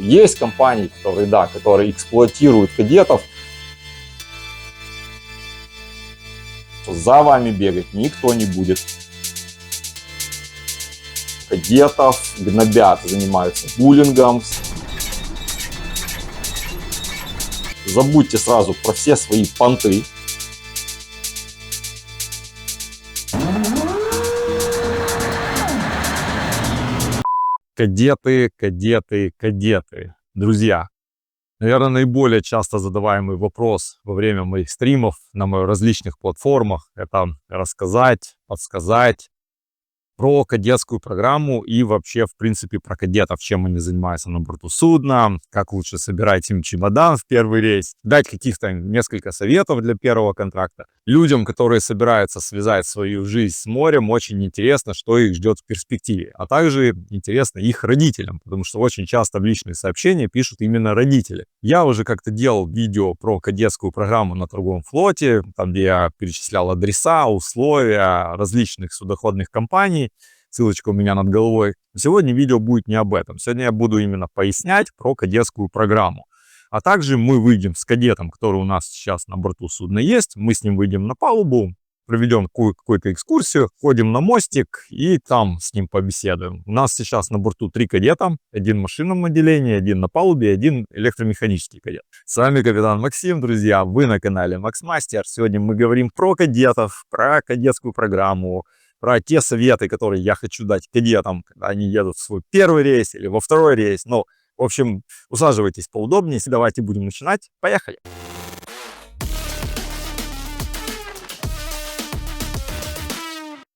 Есть компании, которые, да, которые эксплуатируют кадетов. За вами бегать никто не будет. Кадетов гнобят, занимаются буллингом. Забудьте сразу про все свои понты. Кадеты. Друзья, наверное, наиболее часто задаваемый вопрос во время моих стримов на моих различных платформах — это рассказать, подсказать про кадетскую программу и вообще, в принципе, про кадетов, чем они занимаются на борту судна, как лучше собирать им чемодан в первый рейс, дать каких-то несколько советов для первого контракта. Людям, которые собираются связать свою жизнь с морем, очень интересно, что их ждет в перспективе. А также интересно их родителям, потому что очень часто в личные сообщения пишут именно родители. Я уже как-то делал видео про кадетскую программу на торговом флоте, там, где я перечислял адреса, условия различных судоходных компаний. Ссылочка у меня над головой. Сегодня видео будет не об этом. Сегодня я буду именно пояснять про кадетскую программу. А также мы выйдем с кадетом, который у нас сейчас на борту судна есть. Мы с ним выйдем на палубу, проведем какую-то экскурсию, ходим на мостик и там с ним побеседуем. У нас сейчас на борту 3 кадета. Один в машинном отделении, один на палубе, один электромеханический кадет. С вами капитан Максим, друзья. Вы на канале Максмастер. Сегодня мы говорим про кадетов, про кадетскую программу, про те советы, которые я хочу дать кадетам, когда они едут в свой первый рейс или во второй рейс. Ну, в общем, усаживайтесь поудобнее, давайте будем начинать. Поехали!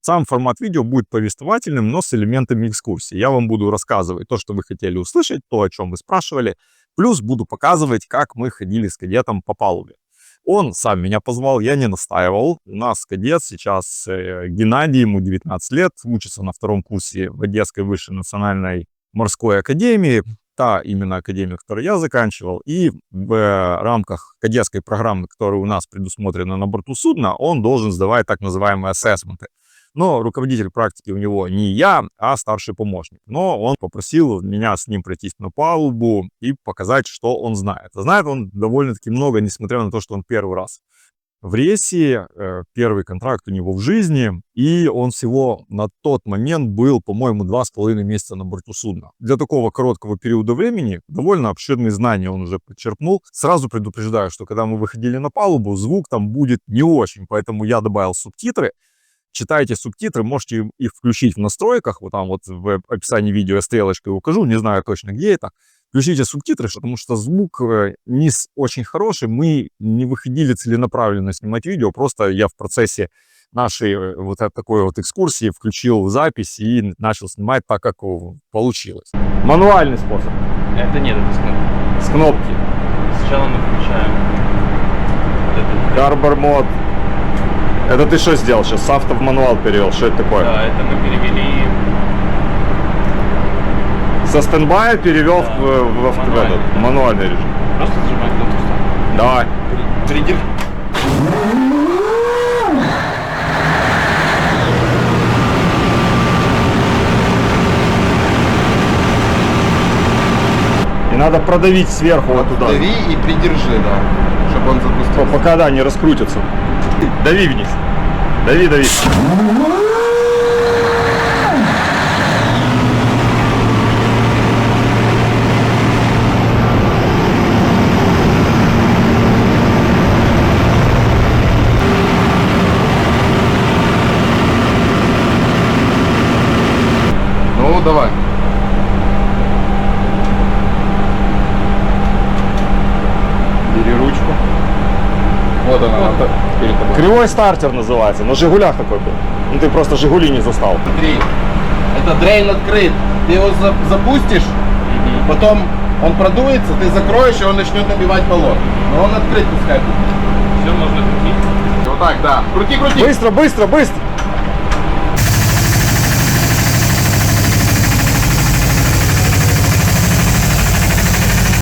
Сам формат видео будет повествовательным, но с элементами экскурсии. Я вам буду рассказывать то, что вы хотели услышать, то, о чем вы спрашивали. Плюс буду показывать, как мы ходили с кадетом по палубе. Он сам меня позвал, я не настаивал. У нас кадет сейчас Геннадий, ему 19 лет, учится на 2-м курсе в Одесской высшей национальной морской академии. Та именно академия, которую я заканчивал. И в рамках кадетской программы, которая у нас предусмотрена на борту судна, он должен сдавать так называемые ассессменты. Но руководитель практики у него не я, а старший помощник. Но он попросил меня с ним пройтись на палубу и показать, что он знает. А знает он довольно-таки много, несмотря на то, что он первый раз в рейсе, первый контракт у него в жизни, и он всего на тот момент был, по-моему, 2,5 месяца на борту судна. Для такого короткого периода времени довольно обширные знания он уже подчерпнул. Сразу предупреждаю, что когда мы выходили на палубу, звук там будет не очень, поэтому я добавил субтитры. Читайте субтитры, можете их включить в настройках, вот там вот в описании видео я стрелочкой укажу, не знаю точно где это. Включите субтитры, потому что звук не очень хороший, мы не выходили целенаправленно снимать видео, просто я в процессе нашей вот такой вот экскурсии включил запись и начал снимать так, как получилось. Мануальный способ. Это нет, это с кнопки. С кнопки. Сначала мы включаем вот этот. Harbor Mode. Это ты что сделал сейчас? С авто в мануал перевел? Что это такое? Да, это мы перевели. Со стендбая перевел да, в этот мануальный режим. Просто зажимай кнопку. Давай. Триггер. И надо продавить сверху вот туда. Дави и придержи, да, чтобы он запустился. Пока, да, не раскрутится. Дави вниз. Дави. Ну, давай. Бери ручку. Вот она, перед тобой. Кривой стартер называется. На Жигулях такой был. Ну ты просто Жигули не застал. Смотри, это дрейн открыт. Ты его запустишь, потом он продуется, ты закроешь, и он начнет набивать баллон. Но он открыт пускай будет. Все можно крутить. Вот так, да. Крути. Быстро.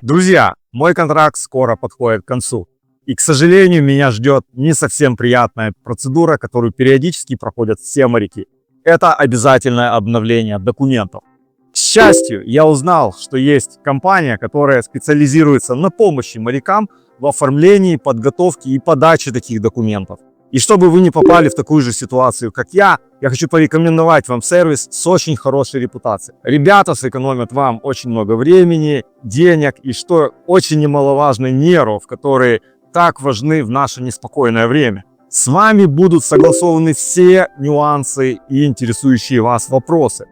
Друзья, мой контракт скоро подходит к концу. И, к сожалению, меня ждет не совсем приятная процедура, которую периодически проходят все моряки. Это обязательное обновление документов. К счастью, я узнал, что есть компания, которая специализируется на помощи морякам в оформлении, подготовке и подаче таких документов. И чтобы вы не попали в такую же ситуацию, как я хочу порекомендовать вам сервис с очень хорошей репутацией. Ребята сэкономят вам очень много времени, денег и, что очень немаловажно, нервов, которые так важны в наше неспокойное время. С вами будут согласованы все нюансы и интересующие вас вопросы.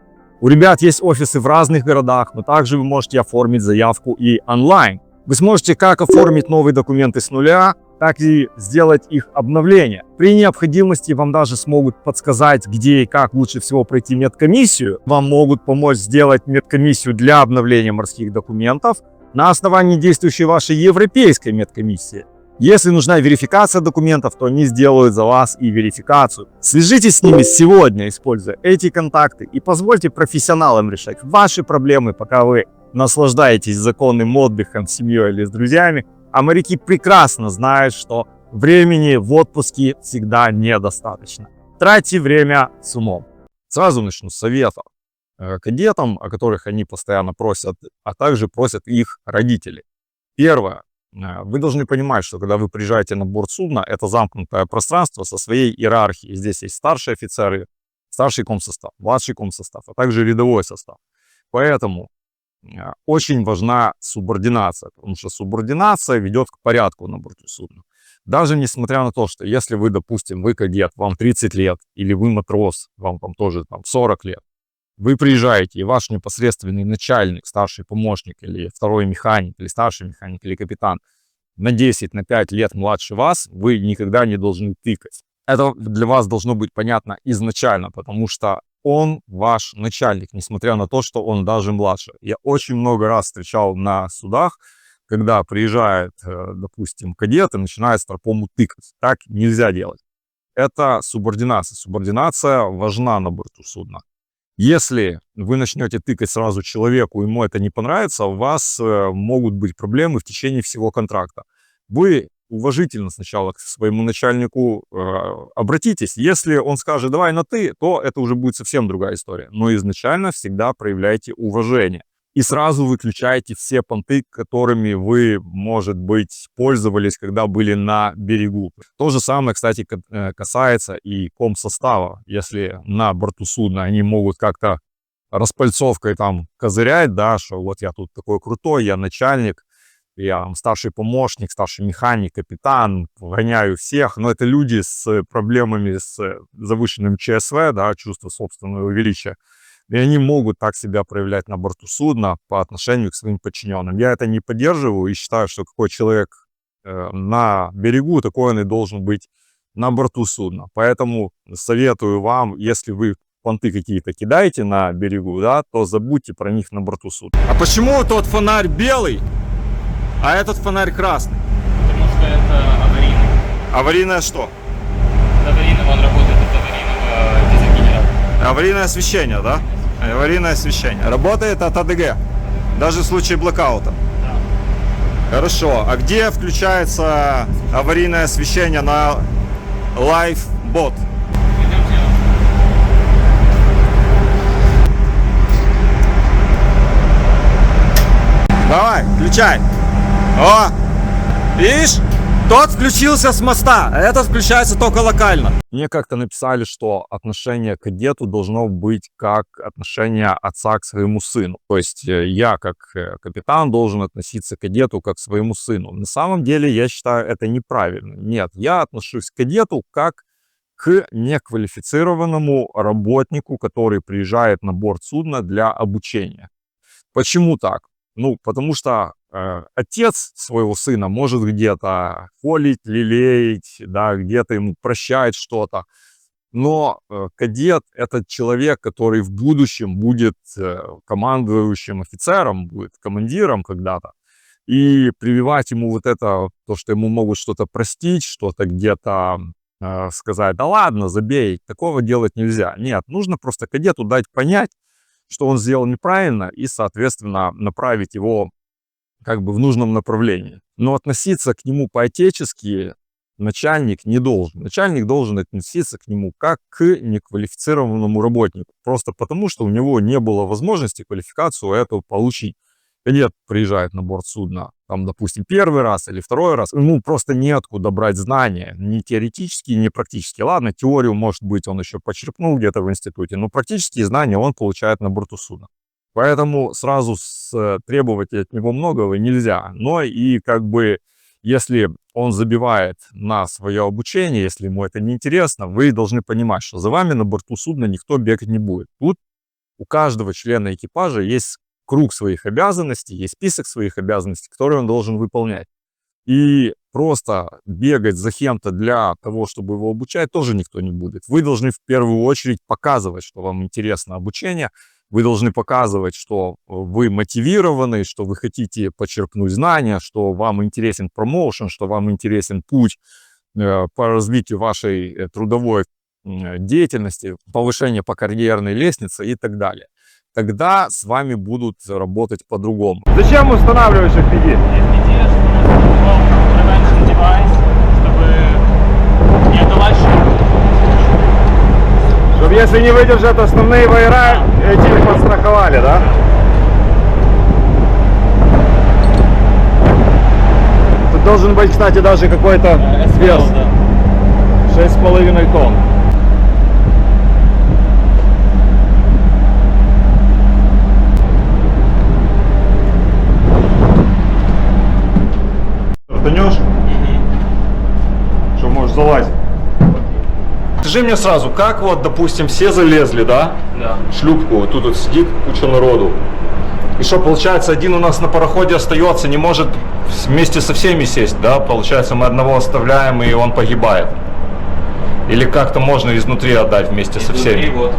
У ребят есть офисы в разных городах, но также вы можете оформить заявку и онлайн. Вы сможете как оформить новые документы с нуля, так и сделать их обновление. При необходимости вам даже смогут подсказать, где и как лучше всего пройти медкомиссию. Вам могут помочь сделать медкомиссию для обновления морских документов на основании действующей вашей европейской медкомиссии. Если нужна верификация документов, то они сделают за вас и верификацию. Свяжитесь с ними сегодня, используя эти контакты, и позвольте профессионалам решать ваши проблемы, пока вы наслаждаетесь законным отдыхом с семьей или с друзьями. А моряки прекрасно знают, что времени в отпуске всегда недостаточно. Тратьте время с умом. Сразу начну с советов кадетам, о которых они постоянно просят, а также просят их родители. Первое. Вы должны понимать, что когда вы приезжаете на борт судна, это замкнутое пространство со своей иерархией. Здесь есть старшие офицеры, старший комсостав, младший комсостав, а также рядовой состав. Поэтому очень важна субординация, потому что субординация ведет к порядку на борту судна. Даже несмотря на то, что если вы, допустим, вы кадет, вам 30 лет, или вы матрос, вам там тоже 40 лет, вы приезжаете, и ваш непосредственный начальник, старший помощник, или второй механик, или старший механик, или капитан на 10, на 5 лет младше вас, вы никогда не должны тыкать. Это для вас должно быть понятно изначально, потому что он ваш начальник, несмотря на то, что он даже младше. Я очень много раз встречал на судах, когда приезжает, допустим, кадет и начинает старпому тыкать. Так нельзя делать. Это субординация. Субординация важна на борту судна. Если вы начнете тыкать сразу человеку, ему это не понравится, у вас могут быть проблемы в течение всего контракта. Вы уважительно сначала к своему начальнику обратитесь. Если он скажет «давай на ты», то это уже будет совсем другая история. Но изначально всегда проявляйте уважение. И сразу выключайте все понты, которыми вы, может быть, пользовались, когда были на берегу. То же самое, кстати, касается и комсостава. Если на борту судна они могут как-то распальцовкой там козырять, да, что вот я тут такой крутой, я начальник, я старший помощник, старший механик, капитан, гоняю всех. Но это люди с проблемами с завышенным ЧСВ, да, чувство собственного величия. И они могут так себя проявлять на борту судна по отношению к своим подчиненным. Я это не поддерживаю и считаю, что какой человек на берегу, такой он и должен быть на борту судна. Поэтому советую вам, если вы понты какие-то кидаете на берегу, да, то забудьте про них на борту судна. А почему тот фонарь белый, а этот фонарь красный? Потому что это аварийный. Аварийное что? Аварийный, он работает от аварийного дизель-генератора. Аварийное освещение, да? Аварийное освещение. Работает от АДГ, даже в случае блокаута. Да. Хорошо. А где включается аварийное освещение на Lifebot? Идемте. Давай, включай. О, видишь? Тот включился с моста, а этот включается только локально. Мне как-то написали, что отношение к кадету должно быть как отношение отца к своему сыну. То есть я, как капитан, должен относиться к кадету как к своему сыну. На самом деле, я считаю это неправильно. Нет, я отношусь к кадету как к неквалифицированному работнику, который приезжает на борт судна для обучения. Почему так? Ну, потому что отец своего сына может где-то холить, лелеять, да, где-то ему прощать что-то. Но кадет — это человек, который в будущем будет командующим офицером, будет командиром когда-то. И прививать ему вот это, то, что ему могут что-то простить, что-то где-то сказать, да ладно, забей, такого делать нельзя. Нет, нужно просто кадету дать понять, что он сделал неправильно, и, соответственно, направить его как бы в нужном направлении. Но относиться к нему по-отечески начальник не должен. Начальник должен относиться к нему как к неквалифицированному работнику. Просто потому, что у него не было возможности квалификацию эту получить. Кадет приезжает на борт судна, там, допустим, первый раз или второй раз, ему просто неоткуда брать знания, ни теоретические, ни практические. Ладно, теорию, может быть, он еще почерпнул где-то в институте, но практические знания он получает на борту судна. Поэтому сразу требовать от него многого нельзя. Но и как бы, если он забивает на свое обучение, если ему это неинтересно, вы должны понимать, что за вами на борту судна никто бегать не будет. Тут у каждого члена экипажа есть круг своих обязанностей, есть список своих обязанностей, которые он должен выполнять. И просто бегать за кем-то для того, чтобы его обучать, тоже никто не будет. Вы должны в первую очередь показывать, что вам интересно обучение. Вы должны показывать, что вы мотивированы, что вы хотите почерпнуть знания, что вам интересен промоушен, что вам интересен путь по развитию вашей трудовой деятельности, повышение по карьерной лестнице и так далее. Тогда с вами будут работать по-другому. Зачем устанавливаешь FPD? FPD, prevention device, чтобы не отдавать шум. Чтобы если не выдержат основные веера, эти подстраховали, да? Тут должен быть, кстати, даже какой-то вес. 6,5 тонн. Стартанешь, что можешь залазить. Скажи мне сразу, как вот, допустим, все залезли, да? Да. В шлюпку, вот тут вот сидит куча народу. И что, получается, один у нас на пароходе остается, не может вместе со всеми сесть, да? Получается, мы одного оставляем, и он погибает. Или как-то можно изнутри отдать вместе со всеми? Вот,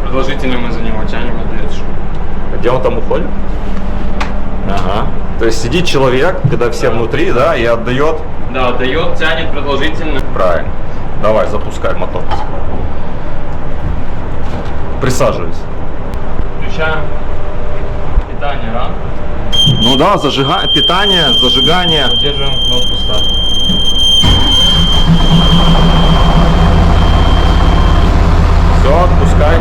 продолжительно мы за него тянем, отдает шум. А где он там уходит? Ага. То есть сидит человек, когда все внутри, да, и отдает. Да, отдает, тянет продолжительно. Правильно. Давай, запускай мотор. Присаживайся. Включаем питание ран. Ну да, питание, зажигание. Удерживаем кнопку старт. Все, отпускай.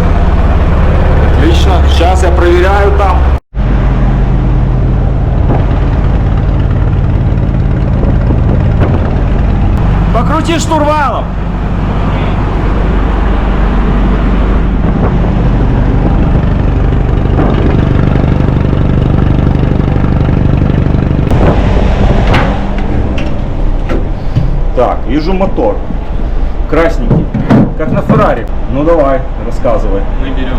Отлично. Сейчас я проверяю там. Покрути штурвалом. Так, вижу мотор. Красненький. Как на Феррари. Ну давай, рассказывай. Мы берем.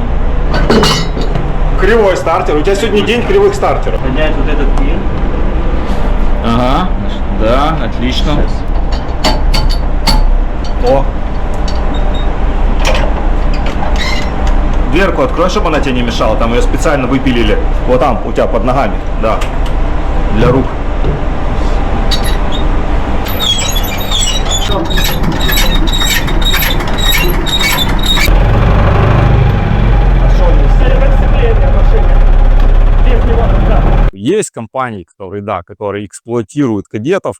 Кривой стартер. У тебя сегодня день кривых стартеров. Поднять вот этот пин. Ага. Да, отлично. О. Дверку открой, чтобы она тебе не мешала. Там ее специально выпилили. Вот там, у тебя под ногами. Да. Для рук. Есть компании, которые эксплуатируют кадетов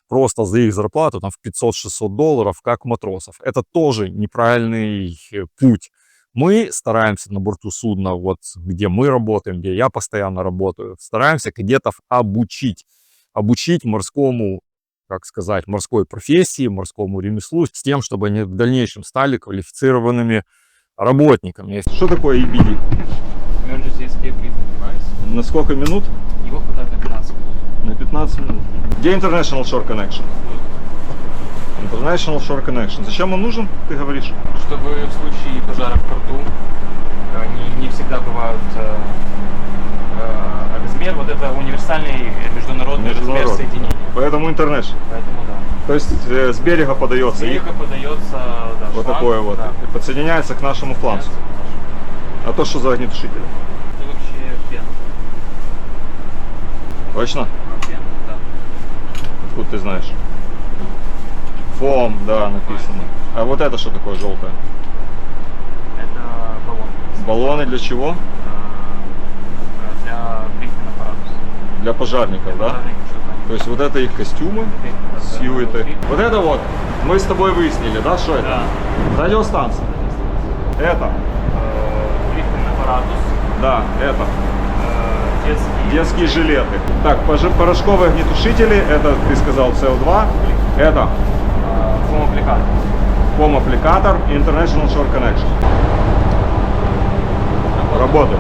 просто за их зарплату там, в $500-600, как матросов. Это тоже неправильный путь. Мы стараемся на борту судна, вот где мы работаем, где я постоянно работаю, стараемся кадетов обучить морскому, как сказать, морской профессии, морскому ремеслу, с тем, чтобы они в дальнейшем стали квалифицированными работниками. Что такое EBD? Emergency Escape Breathing Device. На сколько минут? Его хватает на 15 минут. На 15 минут. Где International Shore Connection? International Shore Connection. Зачем он нужен, ты говоришь? Чтобы в случае пожара в порту не всегда бывают размер, вот это универсальный международный размер соединения. Поэтому International. Поэтому да. То есть с берега подается. С берега подается, да, вот шланг, такое вот. Да. И подсоединяется к нашему фланцу. А то что за огнетушитель? Это вообще пена. Точно? Пена, да. Откуда ты знаешь? Фом, да, написано. А вот это что такое желтое? Это баллон. Баллоны для чего? Для брифинг аппаратов. Для пожарников, да? Пожарников, чтобы они То есть вот это их костюмы, сьюиты. Вот это вот мы с тобой выяснили, да, что это? Да. Радиостанция. Это. Брифинг аппаратус. Да, это. Детские. Детские жилеты. Так, порошковые огнетушители, это ты сказал СО2. Это Фом-аппликатор. фом-аппликатор и International Shore Connection. Работает.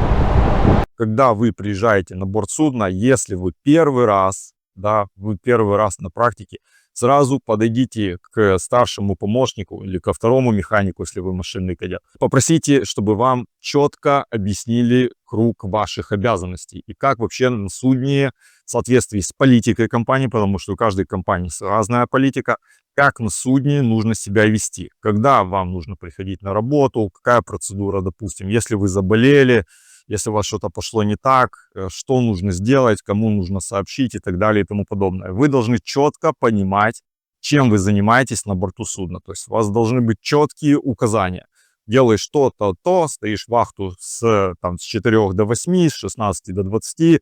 Когда вы приезжаете на борт судна, если вы первый раз, да, вы первый раз на практике, сразу подойдите к старшему помощнику или ко второму механику, если вы машинный кадет. Попросите, чтобы вам четко объяснили круг ваших обязанностей и как вообще на судне в соответствии с политикой компании, потому что у каждой компании разная политика, как на судне нужно себя вести, когда вам нужно приходить на работу, какая процедура, допустим, если вы заболели, если у вас что-то пошло не так, что нужно сделать, кому нужно сообщить и так далее и тому подобное. Вы должны четко понимать, чем вы занимаетесь на борту судна. То есть у вас должны быть четкие указания. Делаешь то-то, то, стоишь вахту с 4 до 8, с 16 до 20,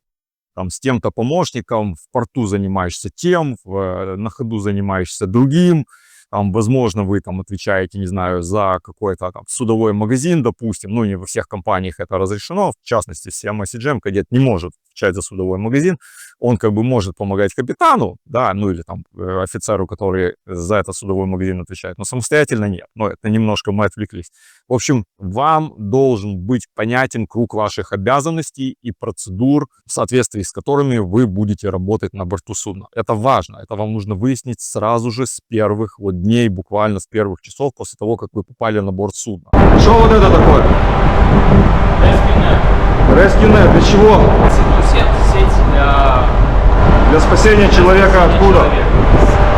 с тем-то помощником, в порту занимаешься тем, на ходу занимаешься другим. Возможно, вы отвечаете, не знаю, за какой-то судовой магазин, допустим. Ну, не во всех компаниях это разрешено. В частности, CMA-CGM кадет не может отвечать за судовой магазин. Он может помогать капитану, да, ну или офицеру, который за этот судовой магазин отвечает, но самостоятельно нет. Но это немножко мы отвлеклись. В общем, вам должен быть понятен круг ваших обязанностей и процедур, в соответствии с которыми вы будете работать на борту судна. Это важно. Это вам нужно выяснить сразу же с первых дней, буквально с первых часов после того, как вы попали на борт судна. Что вот это такое? Rescue-net. Для чего? Сеть Для спасения человека откуда?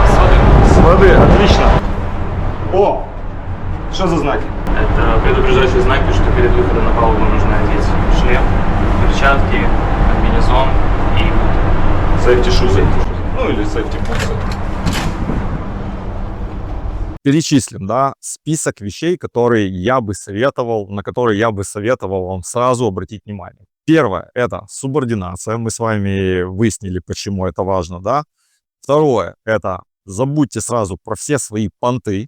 С воды. С воды. Отлично. О! Что за знаки? Это предупреждающие знаки, что перед выходом на палубу нужно одеть шлем, перчатки, комбинезон и Safety shoes. Ну или safety boots. Перечислим, да, список вещей, которые я бы советовал, на которые я бы советовал вам сразу обратить внимание. Первое – это субординация. Мы с вами выяснили, почему это важно, да. Второе – это забудьте сразу про все свои понты.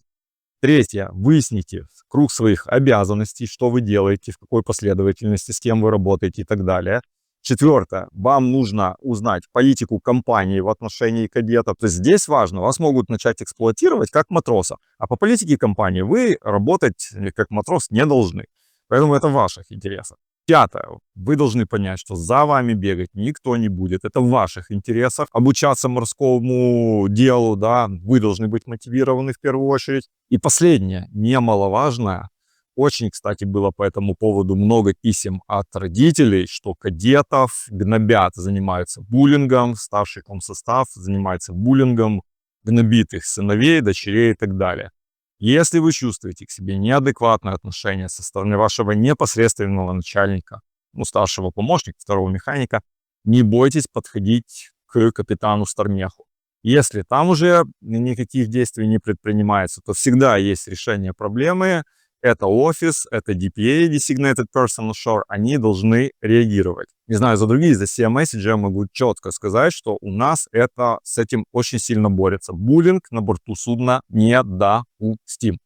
Третье – выясните круг своих обязанностей, что вы делаете, в какой последовательности, с кем вы работаете и так далее. Четвертое, вам нужно узнать политику компании в отношении кадетов. То есть здесь важно, вас могут начать эксплуатировать как матроса, а по политике компании вы работать как матрос не должны. Поэтому это в ваших интересах. Пятое, вы должны понять, что за вами бегать никто не будет. Это в ваших интересах. Обучаться морскому делу, да, вы должны быть мотивированы в первую очередь. И последнее, немаловажное. Очень, кстати, было по этому поводу много писем от родителей, что кадетов гнобят, занимаются буллингом, старший комсостав занимается буллингом, гнобит их сыновей, дочерей и так далее. Если вы чувствуете к себе неадекватное отношение со стороны вашего непосредственного начальника, старшего помощника, второго механика, не бойтесь подходить к капитану Стармеху. Если там уже никаких действий не предпринимается, то всегда есть решение проблемы. Это офис, это DPA, Designated Person Ashore, они должны реагировать. Не знаю, за другие, за CMA-CGM могу четко сказать, что у нас это с этим очень сильно борется. Буллинг на борту судна недопустим.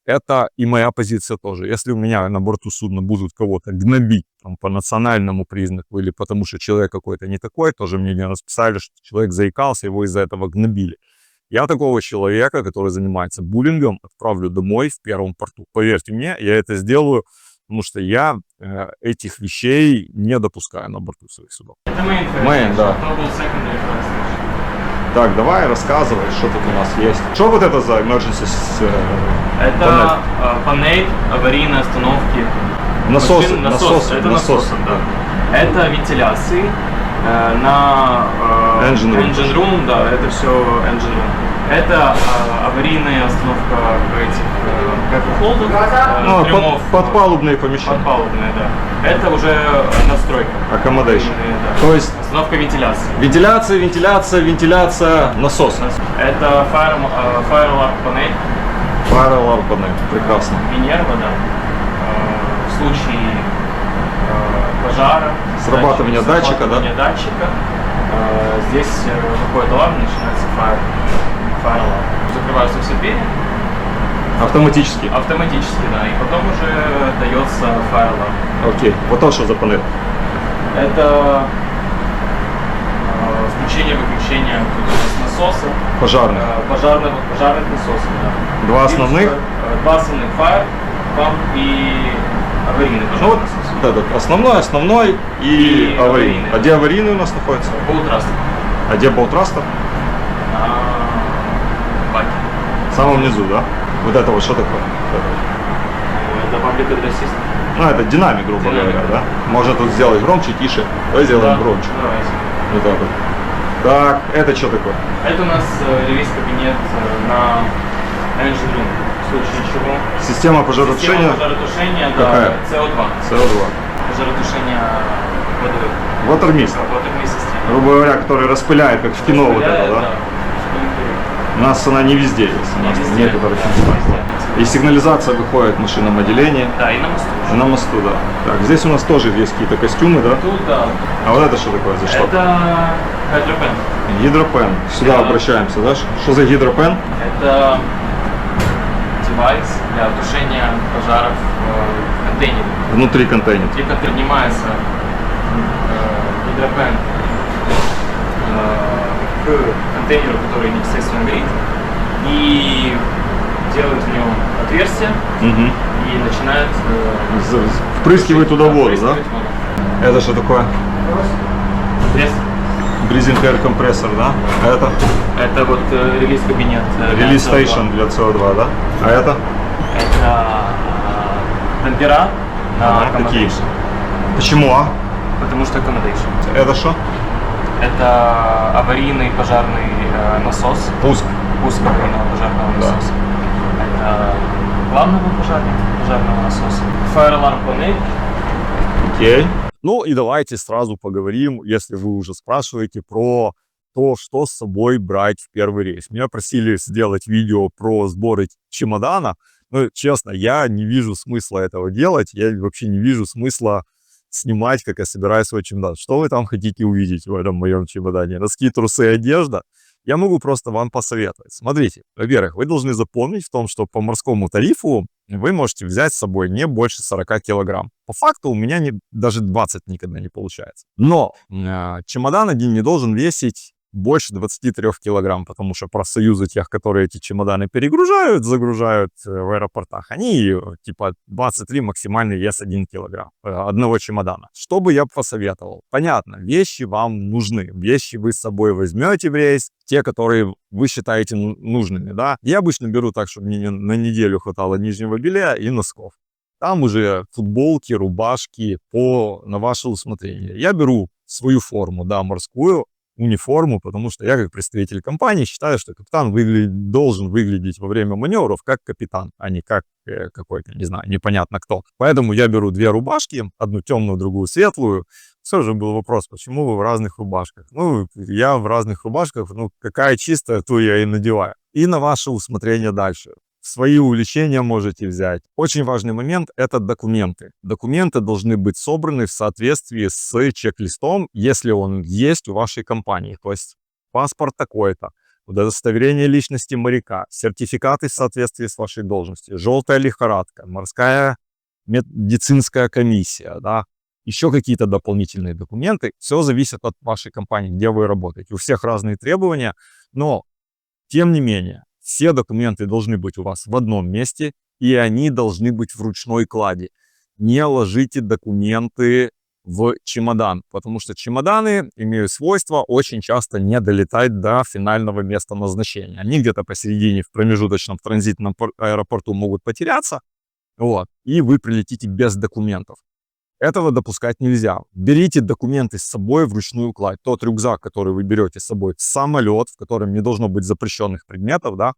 Это и моя позиция тоже. Если у меня на борту судна будут кого-то гнобить по национальному признаку или потому что человек какой-то не такой, тоже мне не расписали, что человек заикался, его из-за этого гнобили. Я такого человека, который занимается буллингом, отправлю домой в первом порту. Поверьте мне, я это сделаю, потому что я этих вещей не допускаю на борту своих судов. Это main, Main, да. Так, давай рассказывай, что тут у нас есть. Что вот это за emergency Это панель аварийной остановки. Насосы. Это насосы, да. Это вентиляции. На engine room, да, это все engine room. Это аварийная остановка этих трюмов. Подпалубные помещения. Подпалубные, да. Это уже надстройка. Accommodation. Да. То есть остановка вентиляции. Вентиляция, насос. Это fire alarm панель. Fire alarm панель, прекрасно. Минерва, да. В случае пожара. Срабатывание датчика, да? Датчика. Здесь выходит аларм, начинается fire alarm. Закрываются все двери. Автоматически. Автоматически, да. И потом уже дается fire alarm. Окей. Вот то, что за панель. Это включение-выключение тут у нас насоса. Пожарных. Пожарных насосов, да. Два основных. Два основных fire pump и аварийный Ну пожарный вот, насос. да, основной и аварийный. аварийный. А где аварийный у нас находится? Болтраст. А где болтраста? Баки. В самом низу, да? Вот это вот что такое? Это паблик адресист. Ну, это динамик, грубо Динамик. говоря, да? Можно тут сделать громче, тише. Давай сделаем громче. Давайте. Вот так вот. Так, это что такое? Это у нас релиз-кабинет на Engine Room. В случае чего. Система пожаротушения. Система пожаротушения, Какая? да, CO2. CO2. Пожаротушение водой. Watermist. Watermist система. Грубо говоря, который распыляет, как в кино вот это, да? У нас она не везде есть. У нас везде. некоторых Да, местах. везде. И сигнализация выходит в машинном отделении. Да, и на мосту. И на мосту, да. Так, здесь у нас тоже есть какие-то костюмы, да? Тут, да. А вот это что такое за что? Это хydropен. Гидропен. Сюда Да. обращаемся, да? Что за гидропен? Это девайс для тушения пожаров в контейнере. Внутри контейнера. Внутри поднимается гидропен к контейнеру, который непосредственно горит, и делает в нем отверстие Угу. и начинает Впрыскивает туда воду, да? впрыскивать воду. Это что такое? Отверстие. Breathing Air компрессор, да? А это? Это вот релиз-кабинет. Релиз Station для CO2, да? А это? Это темпера на какие? accommodation. Почему, а? Потому что accommodation. Это что? Это аварийный пожарный насос. Пуск. Пуск аварийного пожарного Да. насоса. Это главного пожарного насоса. Fire alarm панель. Окей. Ну и давайте сразу поговорим, если вы уже спрашиваете, про то, что с собой брать в первый рейс. Меня просили сделать видео про сборы чемодана. Но, честно, я не вижу смысла этого делать. Я вообще не вижу смысла снимать, как я собираю свой чемодан. Что вы там хотите увидеть в этом моем чемодане? Носки, трусы, одежда? Я могу просто вам посоветовать. Смотрите, во-первых, вы должны запомнить в том, что по морскому тарифу вы можете взять с собой не больше 40 килограмм. По факту у меня даже 20 никогда не получается. Но чемодан один не должен весить больше 23 килограмм, потому что профсоюзы тех, которые эти чемоданы перегружают, загружают в аэропортах, они типа 23 максимальный вес 1 килограмм одного чемодана. Что бы я посоветовал? Понятно, вещи вам нужны, вещи вы с собой возьмете в рейс, те, которые вы считаете нужными, да. Я обычно беру так, чтобы мне на неделю хватало нижнего белья и носков. Там уже футболки, рубашки на ваше усмотрение. Я беру свою форму, да, морскую, униформу, потому что я как представитель компании считаю, что капитан должен выглядеть во время маневров как капитан, а не как какой-то, не знаю, непонятно кто. Поэтому я беру две рубашки, одну темную, другую светлую. Все же был вопрос, почему вы в разных рубашках? Ну, я в разных рубашках, ну, какая чистая, то я и надеваю. И на ваше усмотрение дальше. Свои увлечения можете взять. Очень важный момент – это документы. Документы должны быть собраны в соответствии с чек-листом, если он есть у вашей компании. То есть паспорт такой-то, удостоверение личности моряка, сертификаты в соответствии с вашей должностью, желтая лихорадка, морская медицинская комиссия, да, еще какие-то дополнительные документы. Все зависит от вашей компании, где вы работаете. У всех разные требования, но тем не менее, все документы должны быть у вас в одном месте, и они должны быть в ручной кладе. Не ложите документы в чемодан, потому что чемоданы имеют свойство очень часто не долетать до финального места назначения. Они где-то посередине в промежуточном транзитном аэропорту могут потеряться, вот, и вы прилетите без документов. Этого допускать нельзя. Берите документы с собой в ручную кладь. Тот рюкзак, который вы берете с собой в самолет, в котором не должно быть запрещенных предметов, да,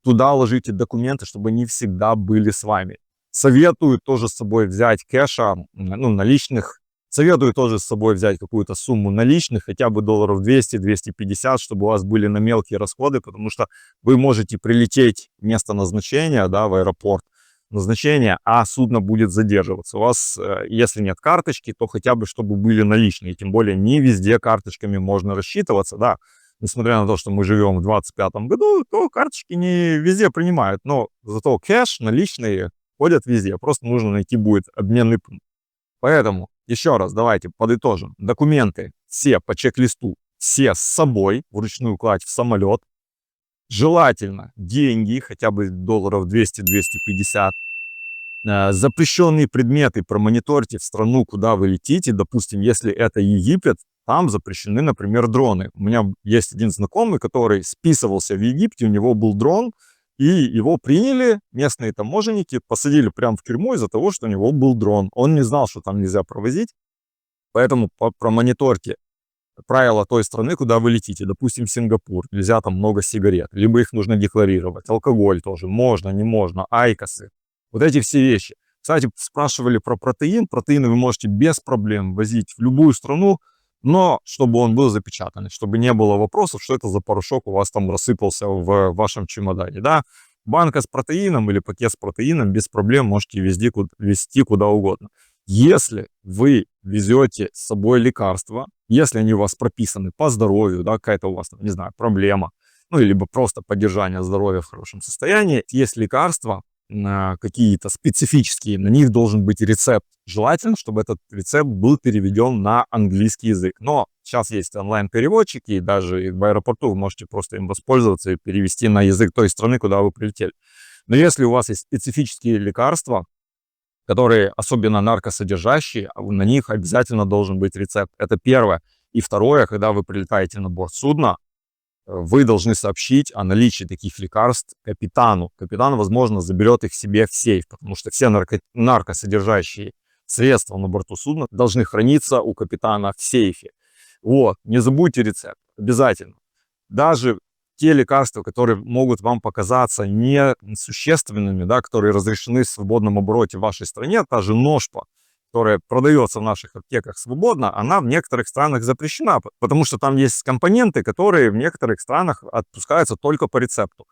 туда ложите документы, чтобы они всегда были с вами. Советую тоже с собой взять кэша, ну, наличных. Советую тоже с собой взять какую-то сумму наличных, хотя бы долларов 200-250, чтобы у вас были на мелкие расходы, потому что вы можете прилететь в место назначения, да, в аэропорт, назначения, а судно будет задерживаться. У вас, если нет карточки, то хотя бы чтобы были наличные. Тем более не везде карточками можно рассчитываться, да. Несмотря на то, что мы живем в 2025 году, то карточки не везде принимают. Но зато кэш, наличные ходят везде. Просто нужно найти будет обменный пункт. Поэтому, еще раз, давайте подытожим. Документы все по чек-листу, все с собой, вручную кладь в самолет. Желательно деньги, хотя бы долларов 200-250. Запрещенные предметы промониторьте в страну, куда вы летите. Допустим, если это Египет, там запрещены, например, дроны. У меня есть один знакомый, который списывался в Египте, у него был дрон, и его приняли местные таможенники, посадили прямо в тюрьму из-за того, что у него был дрон. Он не знал, что там нельзя провозить, поэтому промониторьте правила той страны, куда вы летите. Допустим, Сингапур, нельзя там много сигарет, либо их нужно декларировать. Алкоголь тоже, можно, не можно, айкосы. Вот эти все вещи. Кстати, спрашивали про протеин. Протеины вы можете без проблем возить в любую страну, но чтобы он был запечатанный, чтобы не было вопросов, что это за порошок у вас там рассыпался в вашем чемодане, да. Банка с протеином или пакет с протеином без проблем можете везти куда угодно. Если вы везете с собой лекарства, если они у вас прописаны по здоровью, да, какая-то у вас, не знаю, проблема, ну, либо просто поддержание здоровья в хорошем состоянии, есть лекарства, какие-то специфические, на них должен быть рецепт. Желательно, чтобы этот рецепт был переведен на английский язык. Но сейчас есть онлайн-переводчики, и даже в аэропорту вы можете просто им воспользоваться и перевести на язык той страны, куда вы прилетели. Но если у вас есть специфические лекарства, которые особенно наркосодержащие, на них обязательно должен быть рецепт. Это первое. И второе, когда вы прилетаете на борт судна, вы должны сообщить о наличии таких лекарств капитану. Капитан, возможно, заберет их себе в сейф, потому что все наркосодержащие средства на борту судна должны храниться у капитана в сейфе. Вот, не забудьте рецепт, обязательно. Даже те лекарства, которые могут вам показаться несущественными, да, которые разрешены в свободном обороте в вашей стране, та же ношпа, которая продается в наших аптеках свободно, она в некоторых странах запрещена, потому что там есть компоненты, которые в некоторых странах отпускаются только по рецепту.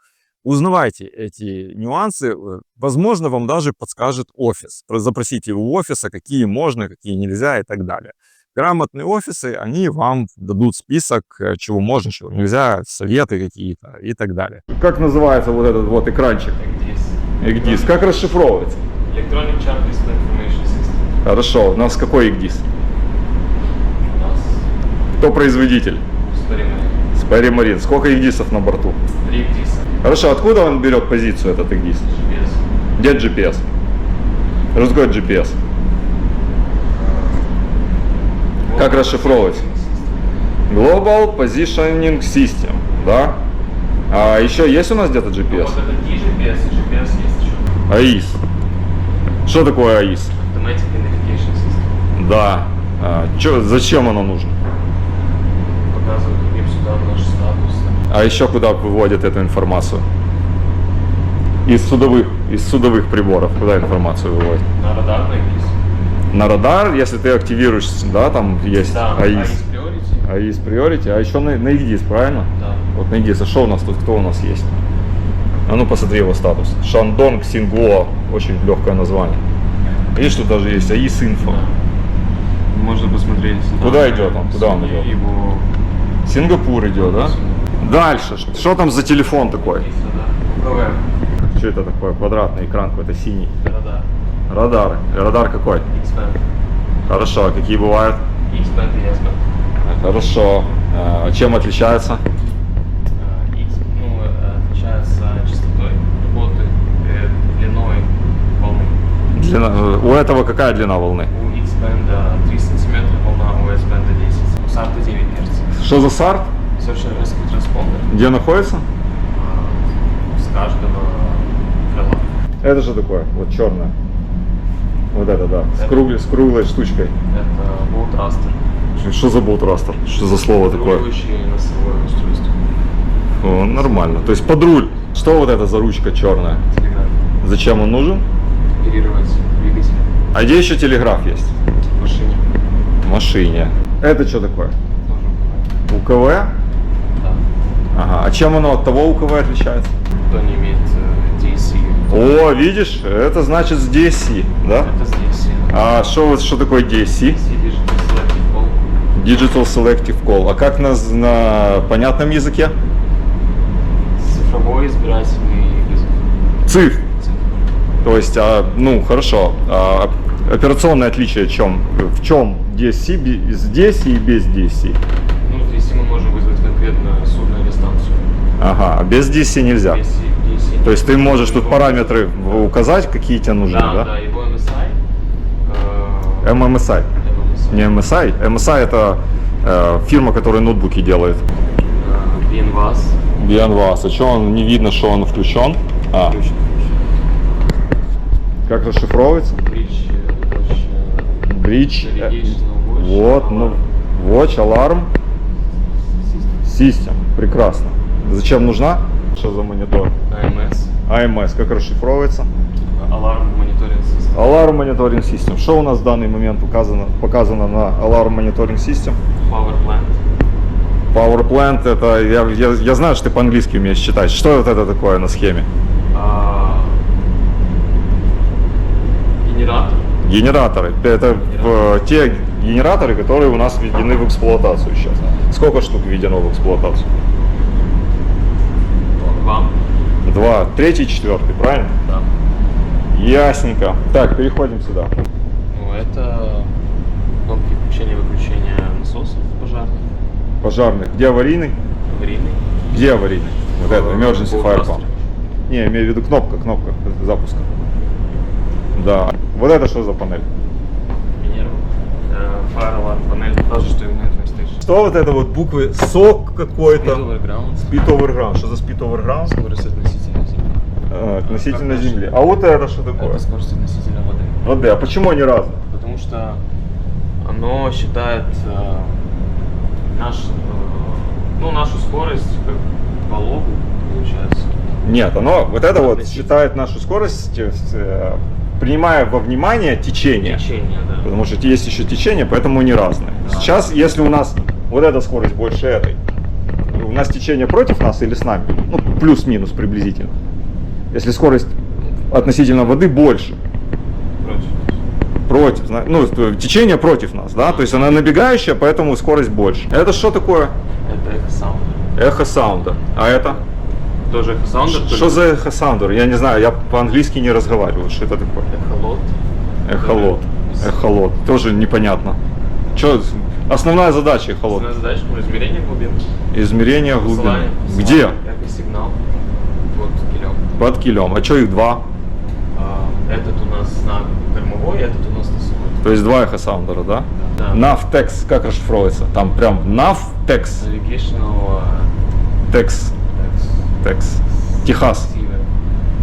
Узнавайте эти нюансы, возможно, вам даже подскажет офис. Запросите у офиса, какие можно, какие нельзя и так далее. Грамотные офисы, они вам дадут список, чего можно, чего нельзя, советы какие-то и так далее. Как называется вот этот вот экранчик? ECDIS. Как расшифровывается? Electronic Chart Display Information System. Хорошо, у нас какой ECDIS? У нас Кто производитель? Sperry Marine. Sperry Marine. Сколько ECDIS на борту? 3 ECDIS. Хорошо, откуда он берет позицию, этот ECDIS? GPS. Где GPS? Что такое GPS? Как расшифровывать? Global Positioning System, да? А еще есть у нас где-то GPS? Вот это GPS и GPS есть еще. AIS. Что такое AIS? Automatic Identification System. Да. Зачем оно нужно? Показывает другим судам наш статус. А еще куда выводят эту информацию? Из судовых приборов. Куда информацию выводят? На радар на ECDIS. На радар, если ты активируешь, да, там есть Да, AIS. Priority. AIS Priority, а еще на ECDIS, правильно? Да. Вот на ECDIS, а что у нас тут, кто у нас есть? А ну посмотри его статус. Шандонг Сингуо, очень легкое название. Видишь, тут даже есть AIS Info. Можно посмотреть. Куда идет он? Куда он идет? Его... Сингапур идет, да? Дальше, что там за телефон такой? ПВ. Что это такое? Квадратный экран какой-то синий. Радар. Радар. Радар какой? X-Band. Хорошо, а какие бывают? X-Band и S-Band. Хорошо. А чем отличается? X, отличается частотой работы, длиной волны. У этого какая длина волны? У X-Band 3 см волна, у S-Band 10. У SART 9 Гц. Что за SART? Search and Rescue Transponder. Где находится? С каждого крыла. Это же такое, вот черное. Вот это, да, с круглой штучкой. Это Boat Raster. Что за болтрастер? Что за слово такое? Регулирующее носовое устройство. О, нормально. То есть под руль. Что вот это за ручка черная? Телеграф. Зачем он нужен? Оперировать двигатель. А где еще телеграф есть? В машине. В машине. Это что такое? Тоже УКВ? Да. Ага. А чем оно от того УКВ отличается? То не имеет DAC О, видишь, это значит с DSC, да? Это здесь. А что такое DSC? Digital Selective Call. А как на понятном языке? Цифровой избирательный язык. Цифр. То есть, ну хорошо. Операционное отличие в чем? В чем DSC здесь и без DSC? Ну, здесь мы можем вызвать конкретно судно или станцию. Ага, а без DSC нельзя. Без DSC. То есть ты можешь тут параметры указать, какие тебе нужны, Да, да? да, его MSI. MMSI. Не MSI. MSI это фирма, которая ноутбуки делает. BNVAS. BNVAS. А что он не видно, что он включен? Как расшифровывается? Bridge. Вот, ну, Watch, Alarm System. Прекрасно. Зачем нужна? Что за монитор? AMS. AMS. Как расшифровывается? Alarm Monitoring System. Alarm Monitoring System. Что у нас в данный момент показано на Alarm Monitoring System? Power Plant. Power Plant, это, я знаю, что ты по-английски умеешь читать. Что вот это такое на схеме? Генератор. Генераторы. Это те генераторы, которые у нас введены в эксплуатацию сейчас. Сколько штук введено в эксплуатацию? 2. 2. Третий, четвертый, правильно? Да. Ясненько. Так, переходим сюда. Ну, это кнопки включения-выключения насосов пожарных. Пожарных. Где аварийный? Аварийный. Где аварийный? Вот это, emergency По fire участку. pump. Не, я имею в виду кнопка запуска. Да. Вот это что за панель? Минерва. Fire alarm панель. Тоже, что и в Netflix Station. Что вот это вот буквы SOC какой-то? Speed overground. Speed overground. Что за speed overground? Скорость относительно Земли. Относительно как Земли. А вот это что такое? Это скорость относительно воды. Воды. А почему они разные? Потому что оно считает нашу скорость как по логу, получается. Нет, оно вот это вот считает нашу скорость, принимая во внимание течение. Течение, да. Потому что есть еще течение, поэтому они разные. Да. Сейчас, если у нас вот эта скорость больше этой, у нас течение против нас или с нами? Ну, плюс-минус приблизительно. Если скорость относительно воды больше. Против, ну, течение против нас, да? То есть она набегающая, поэтому скорость больше. Это что такое? Это эхосаундер. Эхо саунда. А это? Тоже эхосаундер. Что за эхо саундер? Я не знаю, я по-английски не разговариваю. Что это такое? Эхолот. Эхолот. Эхолот. Тоже непонятно. Что, основная задача эхолот? Основная задача — измерение глубин. Измерение глубины. Посылание Где? Эхосигнал под килем. Под килем. А что их два? Этот у нас на кормовой, этот у нас на носовой. То есть два эхо саундера, да? Да. Navtex как расшифровывается? Там прям Navtex. Navigational Tex. Tex. Техас. Receiver.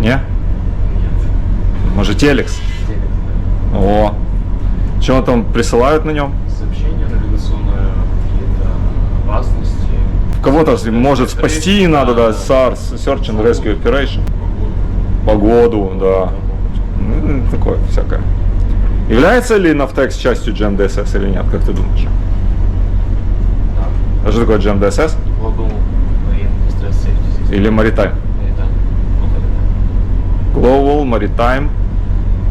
Не? Нет. Может Телекс? Телек, да. О. Что там присылают на нем? Сообщения, навигационные какие-то опасности. Кого-то может спасти надо, да, SARS, Search and Rescue Operation. Погоду, да. Ну, такое всякое. Является ли Navtex частью GMDSS или нет, как ты думаешь? Да. А что такое GMDSS? Global Marine Distress Safety System. Или Maritime? Global Maritime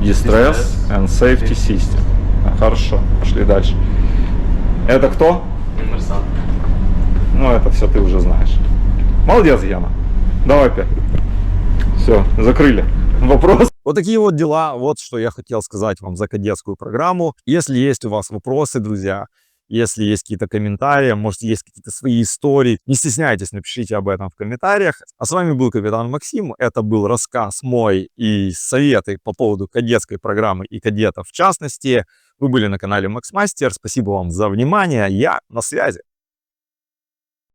Distress and Safety System. Хорошо, пошли дальше. Это кто? Инмерсат. Ну, это все ты уже знаешь. Молодец, Яна. Давай опять. Все, закрыли. Вопрос? Вот такие вот дела. Вот что я хотел сказать вам за кадетскую программу. Если есть у вас вопросы, друзья, если есть какие-то комментарии, может, есть какие-то свои истории, не стесняйтесь, напишите об этом в комментариях. А с вами был капитан Максим. Это был рассказ мой и советы по поводу кадетской программы и кадетов в частности. Вы были на канале Макс Мастер. Спасибо вам за внимание. Я на связи.